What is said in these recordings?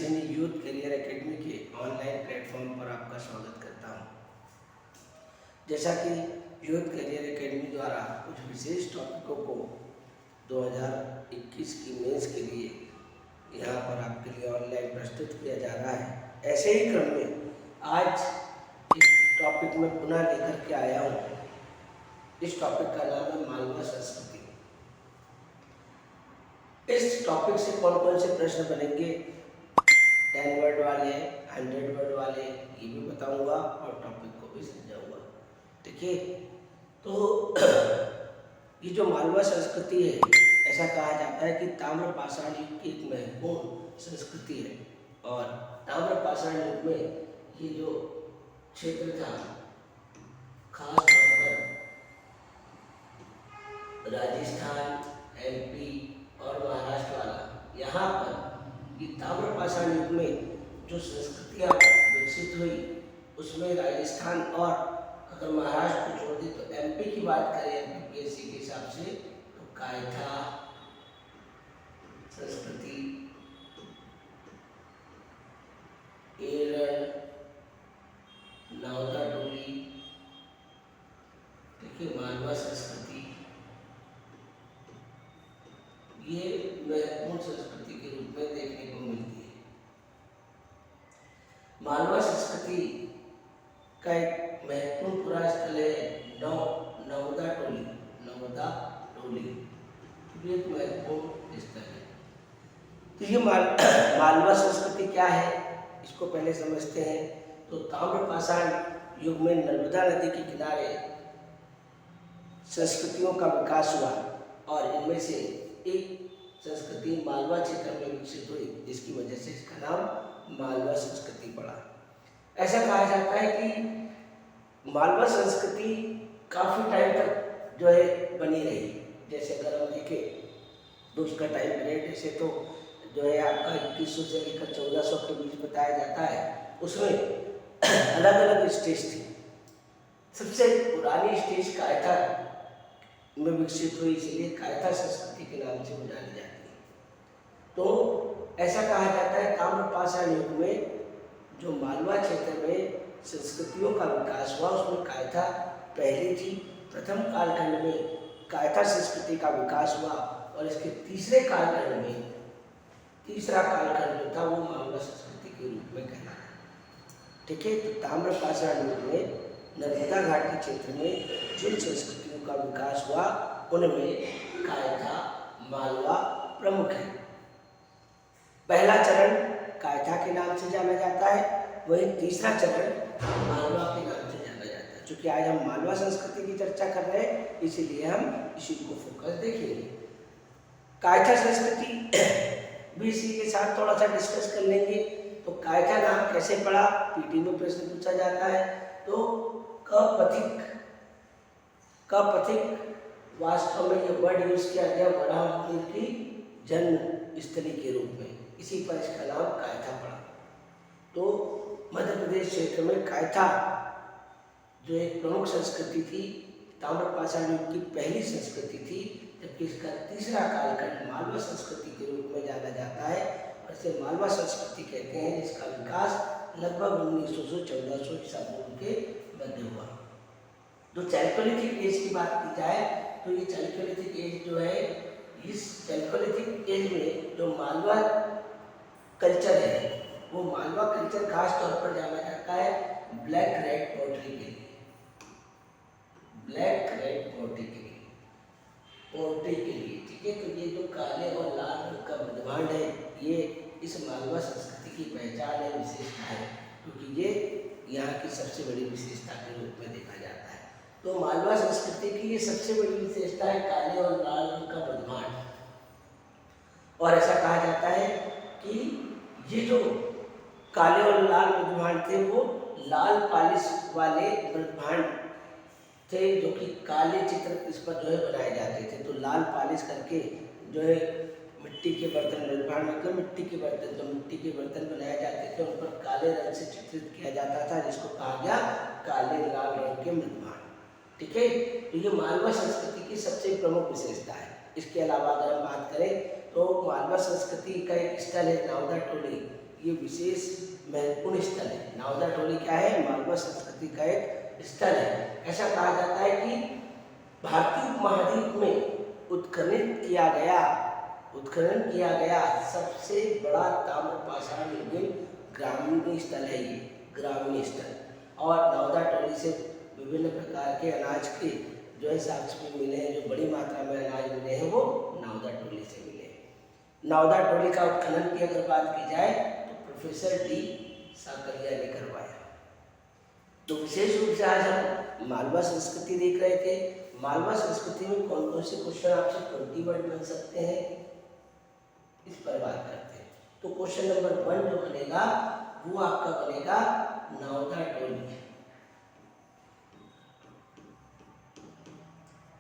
Saini youth career academy के online platform पर आपका स्वागत करता हूं। जैसा कि यूथ करियर एकेडमी द्वारा कुछ विशेष टॉपिकों को 2021 की मेंस के लिए यहां पर आपके लिए ऑनलाइन प्रस्तुत किया जा रहा है, ऐसे ही क्रम में आज इस टॉपिक में पुनः लेकर के आया हूँ। इस टॉपिक का नाम है मालवा संस्कृति। इस टॉपिक से कौन कौन से प्रश्न बनेंगे, 10 वर्ड वाले, 100 वर्ड वाले, ये भी बताऊंगा और टॉपिक को भी समझाऊंगा। ठीक है, तो ये जो मालवा संस्कृति है, ऐसा कहा जाता है कि ताम्र पाषाण युग की एक महत्वपूर्ण संस्कृति है। और ताम्र पाषाण युग में ये जो क्षेत्र था, खास तौर पर राजस्थान, MP और महाराष्ट्र वाला, यहाँ पर ये ताम्र पाषाण युग में जो संस्कृतियाँ विकसित हुई, उसमें राजस्थान और अगर महाराष्ट्र को छोड़ दें तो MP की बात करें, MPPSC के हिसाब से, तो कायथा संस्कृति, एरण, नावदा टोली, देखिए मालवा संस्कृति, ये महत्वपूर्ण संस्कृति के रूप में देखने को मिलती है। मालवा संस्कृति का एक महत्वपूर्ण पुरास्थल है नवदा टोली। नवदा टोली ये एक महत्वपूर्ण स्थल है। तो ये मालवा संस्कृति क्या है, इसको पहले समझते हैं। तो ताम्र पाषाण युग में नर्मदा नदी के किनारे संस्कृतियों का विकास हुआ और इनमें से एक संस्कृति मालवा क्षेत्र में विकसित हुई, जिसकी वजह से इसका नाम मालवा संस्कृति पड़ा। ऐसा कहा जाता है कि मालवा संस्कृति काफी टाइम तक जो है बनी रही। जैसे अगर हम देखें तो उसका टाइम पीरियड ऐसे तो जो है आपका 2100 से लेकर 1400 के बीच बताया जाता है। उसमें अलग अलग स्टेज थी। सबसे पुरानी स्टेज कायथा में विकसित हुई, इसलिए कायथा संस्कृति के नाम से वो जानी जाती है। तो ऐसा कहा जाता है ताम्र पाषाण युग में जो मालवा क्षेत्र में संस्कृतियों का विकास हुआ, उसमें कायथा पहली थी। प्रथम कालखंड में कायथा संस्कृति का विकास हुआ और इसके तीसरे कालखंड में, तीसरा कालखंड जो था वो मालवा संस्कृति के रूप में कहलाया। ठीक है, तो ताम्र पाषाण युग में नर्मदा घाटी क्षेत्र में जिन संस्कृतियों का विकास हुआ उनमें कायथा, मालवा प्रमुख है। पहला चरण कायथा के नाम से जाना जाता है, वहीं तीसरा चरण मालवा के नाम से जाना जाता है। चूंकि आज हम मालवा संस्कृति की चर्चा कर रहे हैं, इसीलिए हम इसी को फोकस देखेंगे। कायथा संस्कृति भी इसी के साथ थोड़ा सा डिस्कस कर लेंगे। तो कायथा नाम कैसे पड़ा, PT में प्रश्न पूछा जाता है। तो कपथिक वास्तव में ये वर्ड यूज किया गया वराहमिहिर की जन्म स्थली के रूप में, इसी पर इसका नाम कायथा पड़ा। तो मध्य प्रदेश क्षेत्र में कायथा जो एक प्रमुख संस्कृति थी, ताम्र पाषाण युग की पहली संस्कृति थी, जबकि इसका तीसरा कालखंड मालवा संस्कृति के रूप में जाना जाता है और इसे मालवा संस्कृति कहते हैं, जिसका विकास लगभग 1900 से 1400 ईसा पूर्व के मध्य हुआ। जो चैल्कोलिथिक एज की बात की जाए तो ये चैल्कोलिथिक एज जो है, इस चैल्कोलिथिक एज में जो मालवा कल्चर है, वो मालवा कल्चर खास तौर पर जाना जाता है ब्लैक रेड पॉटरी के लिए। ब्लैक रेड पॉटरी के लिए, ठीक है। तो ये जो काले और लाल रंग का मध्यभांड है, ये इस मालवा संस्कृति की पहचान है, विशेषता है, क्योंकि ये यहाँ की सबसे बड़ी विशेषता के रूप में देखा जाता है। तो मालवा संस्कृति की ये सबसे बड़ी विशेषता है काले और लाल रंग का मध्यभांड। और ऐसा कहा जाता है कि ये जो काले और लाल मध्यभांड थे, वो लाल पालिश वाले मध्यभांड थे, जो कि काले चित्र इस पर जो है बनाए जाते थे। तो लाल पालिश करके जो है मिट्टी के बर्तन, मध्यभांड मतलब मिट्टी के बर्तन, तो मिट्टी के बर्तन बनाए जाते थे, उन पर काले रंग से चित्रित किया जाता था, जिसको कहा गया काले लाल रंग के मध्यभांड। ठीक है, तो ये मालवा संस्कृति की सबसे प्रमुख विशेषता है। इसके अलावा अगर हम बात करें तो मालवा संस्कृति का एक स्थल है नवदा टोली। ये विशेष महत्वपूर्ण स्थल है। नावदा टोली क्या है? मालवा संस्कृति का एक स्थल है। ऐसा कहा जाता है कि भारतीय उपमहाद्वीप में उत्खनन किया गया सबसे बड़ा ताम्रपाषाण युगीन ग्रामीण स्थल है ये, ग्रामीण स्थल। और नावदा टोली से विभिन्न प्रकार के अनाज के जो है साक्ष्य भी मिले हैं, जो बड़ी मात्रा में अनाज मिले हैं वो नावदा टोली से मिले हैं। नावदा टोली का उत्खनन की अगर बात की जाए तो प्रोफेसर डी साकरिया ने करवाया। तो विशेष रूप से आज हम मालवा संस्कृति देख रहे थे। मालवा संस्कृति में कौन कौन से क्वेश्चन आपसे 20 वर्ड बन सकते हैं, इस पर बात करते हैं। तो क्वेश्चन नंबर 1 जो बनेगा वो आपका बनेगा नावदा टोली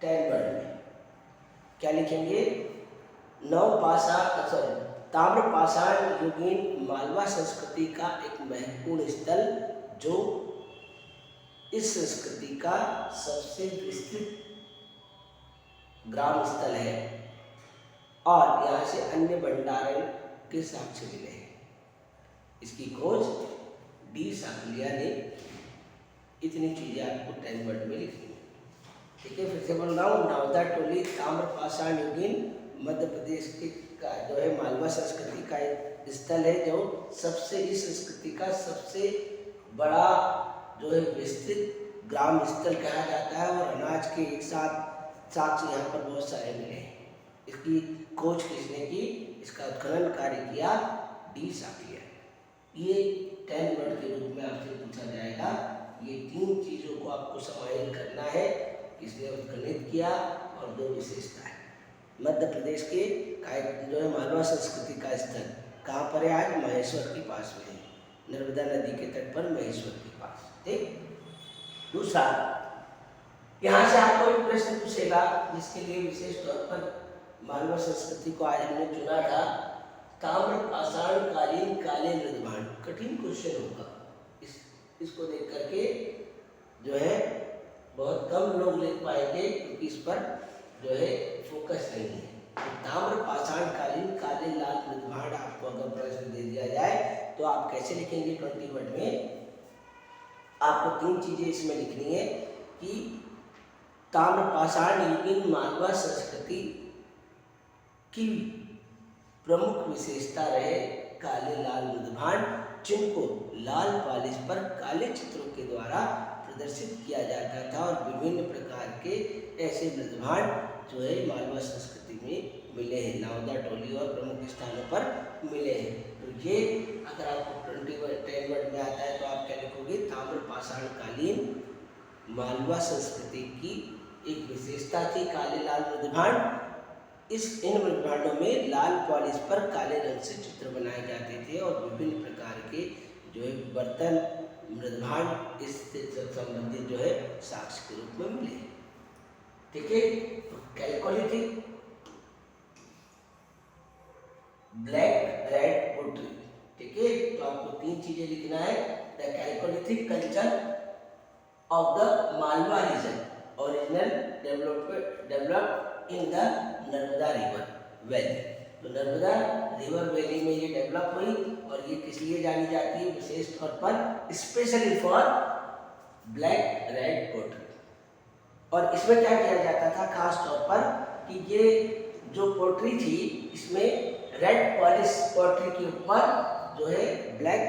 10 वर्ड में। क्या लिखेंगे? ताम्रपाषाण युगीन मालवा संस्कृति का एक महत्वपूर्ण स्थल जो इस संस्कृति का सबसे विस्तृत ग्राम स्थल है और यहाँ से अन्य भंडारण के साक्ष्य मिले हैं। इसकी खोज डी साकलिया ने। इतनी चीजें आपको 10 वर्ड में लिखनी है। ठीक है, फिर से बोल रहा हूँ। नावदा टोली ताम्रपाषाण युगीन मध्य प्रदेश के का जो है मालवा संस्कृति का एक स्थल है जो इस संस्कृति का सबसे बड़ा जो है विस्तृत ग्राम स्थल कहा जाता है और अनाज के एक साथ साक्ष्य यहाँ पर बहुत सारे मिले हैं। इसकी खोज किसने की? इसका उत्खनन कार्य किया डी साकलिया। ये 10 वर्ड के रूप में आपसे पूछा जाएगा। ये 3 चीजों को आपको समाहित करना है, किसने उत्खनन किया और 2 विशेषताएं। मध्य प्रदेश के जो है मालवा संस्कृति का स्थल कहाँ पर है? आज महेश्वर के पास में है, नर्मदा नदी के तट पर महेश्वर के पास। ठीक। दूसरा, यहाँ से आपको एक प्रश्न पूछेगा जिसके लिए विशेष तौर पर मालवा संस्कृति को आज हमने चुना था। ताम्रपाषाण कालीन काले मृदभांड, कठिन क्वेश्चन होगा। इसको देख करके जो है बहुत कम लोग लिख पाएंगे क्योंकि इस पर जो है फोकस नहीं है। तो ताम्रपाषाण कालीन काले लाल मृदभांड आपको अगर प्रश्न दे दिया जाए तो आप कैसे लिखेंगे 20 वर्ड में? आपको 3 चीजें इसमें लिखनी है कि ताम्रपाषाण युगीन मालवा संस्कृति की प्रमुख विशेषता रहे काले लाल मृदभांड, जिनको लाल पॉलिश पर काले चित्रों के द्वारा प्रदर्शित किया जाता था और विभिन्न प्रकार के ऐसे मृदभांड जो है मालवा संस्कृति में मिले हैं, नावदा टोली और प्रमुख स्थानों पर मिले हैं। तो ये अगर आपको 10 वर्ड में आता है तो आप क्या लिखोगे? ताम्रपाषाण कालीन मालवा संस्कृति की एक विशेषता थी काले लाल मृदभांड। इन मृदभांडों में लाल पॉलिश पर काले रंग से चित्र बनाए जाते थे और विभिन्न प्रकार के जो है बर्तन मृदभांड इससे संबंधित जो है साक्ष्य के रूप में मिले। ठीक है, कैलकोलिथिक ब्लैक रेड पोट्री। ठीक है, तो आपको 3 चीजें लिखना है। The chalcolithic culture of the Malwa region original developed in the Narmada river valley. तो नर्मदा रिवर वैली में ये डेवलप हुई और ये किस लिए जानी जाती है? विशेष तौर पर specially for black red pottery. और इसमें क्या किया जाता था खास तौर पर कि ये जो पोट्री थी इसमें रेड पॉलिश पोट्री के ऊपर जो है ब्लैक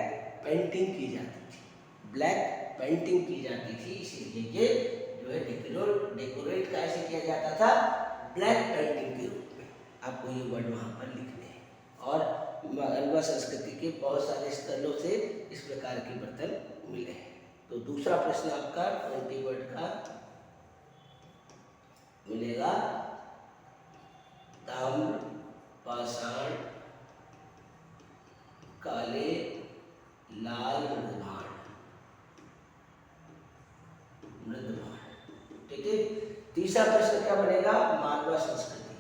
पेंटिंग की जाती थी, ब्लैक पेंटिंग की जाती थी। इसीलिए ये जो है डेकोरेट कैसे किया जाता था? ब्लैक पेंटिंग के रूप में। आपको ये वर्ड वहाँ पर लिखने हैं। और मालवा संस्कृति के बहुत सारे स्थलों से इस प्रकार के बर्तन मिले हैं। तो दूसरा प्रश्न आपका 20 वर्ड का मिलेगा। ताम्रपाषाण काले लाल मृदभांड। ठीक है, तीसरा प्रश्न क्या बनेगा? मालवा संस्कृति।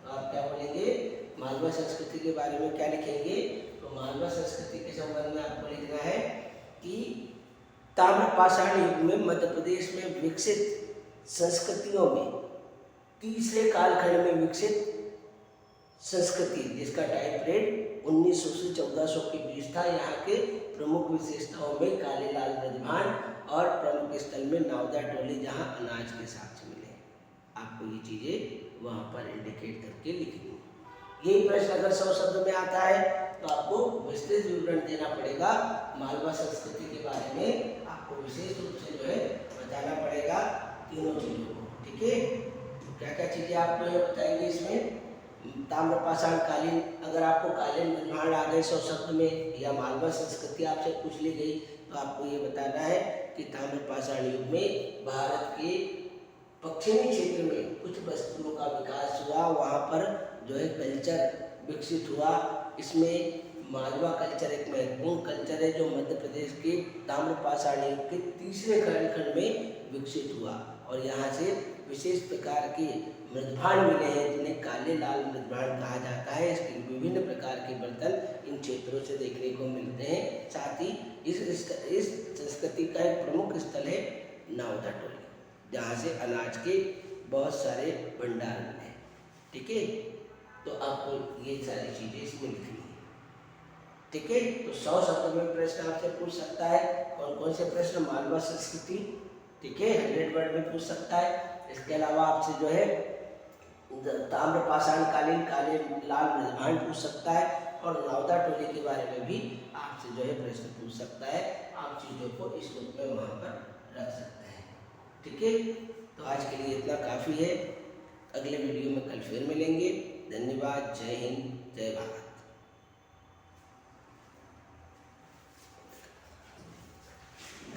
तो आप क्या बोलेंगे? मालवा संस्कृति के बारे में क्या लिखेंगे? तो मालवा संस्कृति के संबंध में आपको लिखना है कि ताम्रपाषाण युग में मध्य प्रदेश में विकसित संस्कृतियों में तीसरे कालखंड में विकसित संस्कृति जिसका टाइम पीरियड 1900 से 1400 के बीच था। यहाँ के प्रमुख विशेषताओं में काले लाल ब्रजभान और प्रमुख स्थल में नावदा टोली जहाँ अनाज के साक्ष्य मिले। आपको ये चीज़ें वहाँ पर इंडिकेट करके लिखनी। यही प्रश्न अगर 100 शब्द में आता है तो आपको विस्तृत विवरण देना पड़ेगा। मालवा संस्कृति के बारे में आपको विशेष रूप से जो है बताना पड़ेगा तीनों चीज़ों को। ठीक है, क्या क्या चीज़ें आप बताएंगे इसमें? ताम्रपाषाण कालीन, अगर आपको कालीन निर्माण आ गए 100 शब्द में, या मालवा संस्कृति आपसे पूछ ली गई तो आपको ये बताना है कि ताम्रपाषाण युग में भारत के पश्चिमी क्षेत्र में कुछ वस्तुओं का विकास हुआ, वहाँ पर जो है कल्चर विकसित हुआ। इसमें मालवा कल्चर एक महत्वपूर्ण कल्चर है जो मध्य प्रदेश के ताम्रपाषाण युग के तीसरे कालखंड में विकसित हुआ, और यहाँ से विशेष प्रकार के मृदभांड मिले हैं जिन्हें काले लाल मृदभांड कहा जाता है। इसके विभिन्न प्रकार के बर्तन इन क्षेत्रों से देखने को मिलते हैं। साथ ही इस संस्कृति का एक प्रमुख स्थल है नावदा टोली, जहाँ से अनाज के बहुत सारे भंडार मिले। ठीक है, तो आपको ये सारी चीज़ें इसमें लिखनी है। ठीक है, तो 100 शब्द में प्रश्न आपसे पूछ सकता है। कौन कौन से प्रश्न? मालवा संस्कृति, ठीक है, 100 वर्ड में पूछ सकता है। इसके अलावा आपसे जो है ताम्रपाषाण कालीन काले लाल मृदभांड पूछ सकता है, और नावदा टोली के बारे में भी आपसे जो है प्रश्न पूछ सकता है। आप चीज़ों को इस रूप में वहाँ पर रख सकते हैं। ठीक है, तो आज के लिए इतना काफ़ी है। अगले वीडियो में कल फिर मिलेंगे। धन्यवाद। जय हिंद, जय भारत।